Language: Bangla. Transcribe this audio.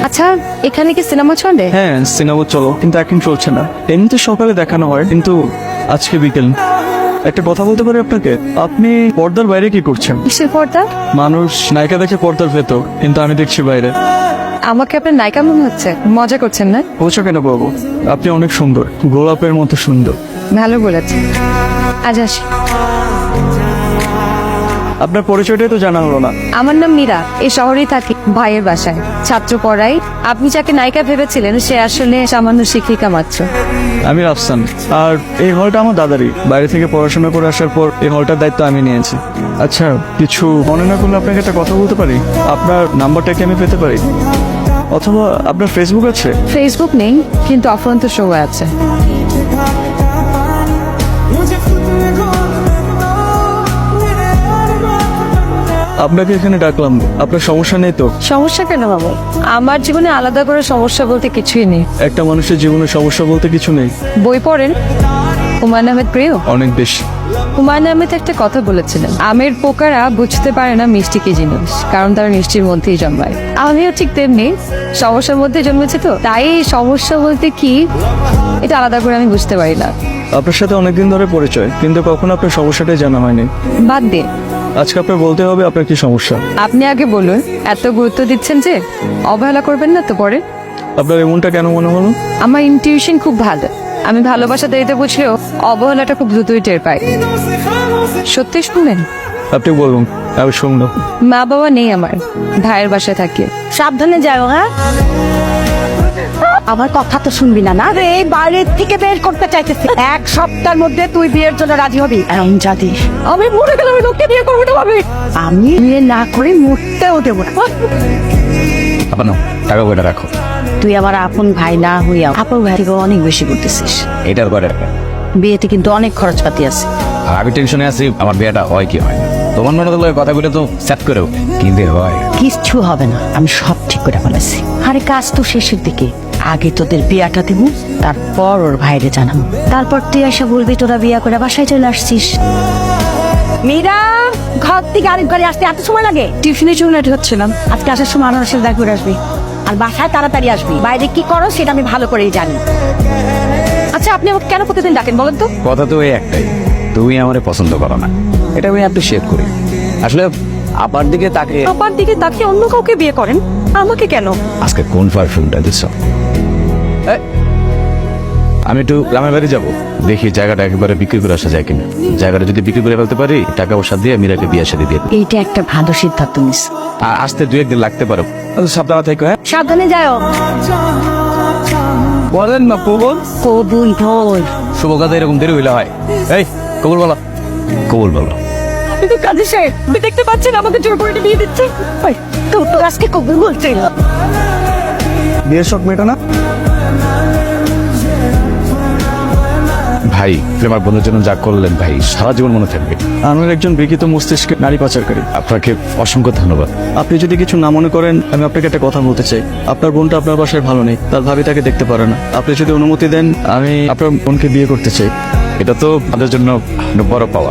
আচ্ছা, এখানে কি সিনেমা চলে? হ্যাঁ, সিনেমা চলো, কিন্তু এখন চলছে না। এমনিতে সকালে দেখানো হয়, কিন্তু আজকে বিকেল। একটা কথা বলতে পারি আপনাকে? আপনি পর্দার বাইরে কি করছেন? কিসের পর্দা? মানুষ নায়িকা দেখে পর্দার ভেতর, কিন্তু আমি দেখছি বাইরে। আমাকে আপনার নায়িকা মনে হচ্ছে, মজা করছেন না? বলছো কেন বাবু? আপনি অনেক সুন্দর, গোলাপের মতো সুন্দর। ভালো বলেছেন। আজ আসি। আপনার পরিচয়টাই তো জানা হলো না। আমার নাম মীরা, এই শহরেই থাকি, ভাইয়ের বাসায় ছাত্র পড়াই। আপনি যাকে নায়িকা ভেবেছিলেন সে আসলে সামান্য শিক্ষিকা মাত্র। আমি রাফসান, আর এই হলটা আমার দাদারই। বাইরে থেকে পড়াশোনা করে আসার পর এই হলটার দায়িত্ব আমি নিয়েছি। আচ্ছা, কিছু মনে না করলে আপনাকে একটা কথা বলতে পারি? আপনার নাম্বারটা কি আমি পেতে পারি? অথবা আপনার ফেসবুক আছে? ফেসবুক নেই, কিন্তু অফুরন্ত সময় আছে। আপনাকে এখানে ডাকলাম, আপনার সমস্যা নেই তো? সমস্যা কেন বাবু? আমার জীবনে আলাদা করে সমস্যা বলতে কিছুই নেই। একটা মানুষের জীবনে সমস্যা বলতে কিছু নেই। বই পড়েন? হুমায়ুন আহমেদ প্রিয়? অনেক বেশি। হুমায়ুন আহমেদ একটা কথা বলেছিলেন, আমের পোকারা বুঝতে পারে না মিষ্টি কি জিনিস, কারণ তারা মিষ্টির মধ্যেই জন্মায়। আমিও ঠিক তেমনি সমস্যার মধ্যে জন্মেছি, তো তাই সমস্যা বলতে কি এটা আলাদা করে আমি বুঝতে পারি না। আপনার সাথে অনেকদিন ধরে পরিচয়, কিন্তু কখনো আপনার সমস্যাটাই জানা হয়নি। বাদ দিন, আজকে আপনার বলতে হবে আপনার কি সমস্যা। আপনি আগে বলুন। এত গুরুত্ব দিচ্ছেন যে, অবহেলা করবেন না তো পরে। আপনার এমনটা কেন মনে হলো? আমার ইনটিউশন খুব ভালো। আমি ভালোবাসা দেরিতে বুঝলেও অবহেলাটা খুব দ্রুতই টের পাই। সত্যি শুনলেন? আপনি বলুন, আমি শুনলাম। মা বাবা নেই আমার, ভাইয়ের বাসায় থাকি। সাবধানে যাও। হ্যাঁ, আমার কথা তো শুনবি না? না রে, এই বাইরের থেকে বের করতে চাইতেছি। এক সপ্তাহের মধ্যে তুই বিয়ের জন্য রাজি হবি। এমন জাতি আমি মরে গেলাম, আমি লোককে বিয়ে করবো না ভাবি। আমি বিয়ে না করে মরতেও দেবো না। আপনার টাকা কয়টা রাখো। তুই আমার আপন ভাই না হইয়া আপন ভাই থেকে অনেক বেশি করতেছিস। এটার কয়টা টাকা? বিয়েতে কিন্তু অনেক খরচপাতি আছে। আর আমি টেনশনে আছি আমার বিয়েটা হয় কি হয় না। তোমার মনে হলো কথাগুলো তো সেট করেও কিন্তু হয় কিচ্ছু হবে না, আমি সব ঠিক করে ফেলেছি। আরে কাজ তো শেষের দিকে, আগে তোদের বিয়াটা দিব, তারপর ওর ভাইরে জানাবো। তারপর তুই এসে বলবি তোরা বিয়া করে বাসায় চলে আসছিস। মীরা, ঘর থেকে আরেক ঘরে আসতে এত সময় লাগে? টিউশনের জন্য রেডি হচ্ছিলাম। আজকে আসার সময় আমার সাথে দেখা করে আসবি, আর বাসায় তাড়াতাড়ি আসবি। বাইরে কি করো সেটা আমি ভালো করেই জানি। আচ্ছা, আপনি আমাকে কেন প্রতিদিন ডাকেন বলেন তো? কথা তো এই একটাই, তুমি আমারে পছন্দ করো না। এটা আমি অ্যাপ্রিশিয়েট করি। আসলে আপার দিকে তাকে আপার দিকে তাকিয়ে অন্য কাউকে বিয়ে করেন, আমাকে কেন? আজকে কোন পারফিউমটা দিচ্ছ? আমি একটু গ্রামের বাড়ি যাবো, দেখি জায়গাটা একেবারে বিক্রি করে আসা যায় কিনা। জায়গাটা যদি বিক্রি করে ফেলতে পারি, টাকা পয়সা দিয়ে মীরাকে বিয়ে সাথে দিয়ে। এইটা একটা ভালো সিদ্ধান্ত নিস। আর আসতে 2-1 দিন লাগতে পারো। সাবধানে থাকো। হ্যাঁ, সাবধানে যাও। বলেন না কবুল। কবুল বল। শুভ কথা এরকম দেরি হইলে হয়। এই কবুল বলো, কবুল বলো। আপনি তো কাজী সাহেব, আপনি দেখতে পাচ্ছেন আমাকে জোর করে বিয়ে দিচ্ছে। তো তো আজকে কবুল বলছে। বিয়ের শখ মেটা না? ভাই, প্রেমার বন্ধুর জন্য যা করলেন ভাই, সারা জীবন মনে থাকবে। আমার একজন বিকৃত মস্তিষ্কের নারী পাচারকারী। আপনাকে অসংখ্য ধন্যবাদ। আপনি যদি কিছু না মনে করেন, আমি আপনাকে একটা কথা বলতে চাই। আপনার বোনটা আপনার বাসায় ভালো নেই, তার ভাবি তাকে দেখতে পারে না। আপনি যদি অনুমতি দেন, আমি আপনার বোনকে বিয়ে করতে চাই। এটা তো আমাদের জন্য বড় পাওয়া।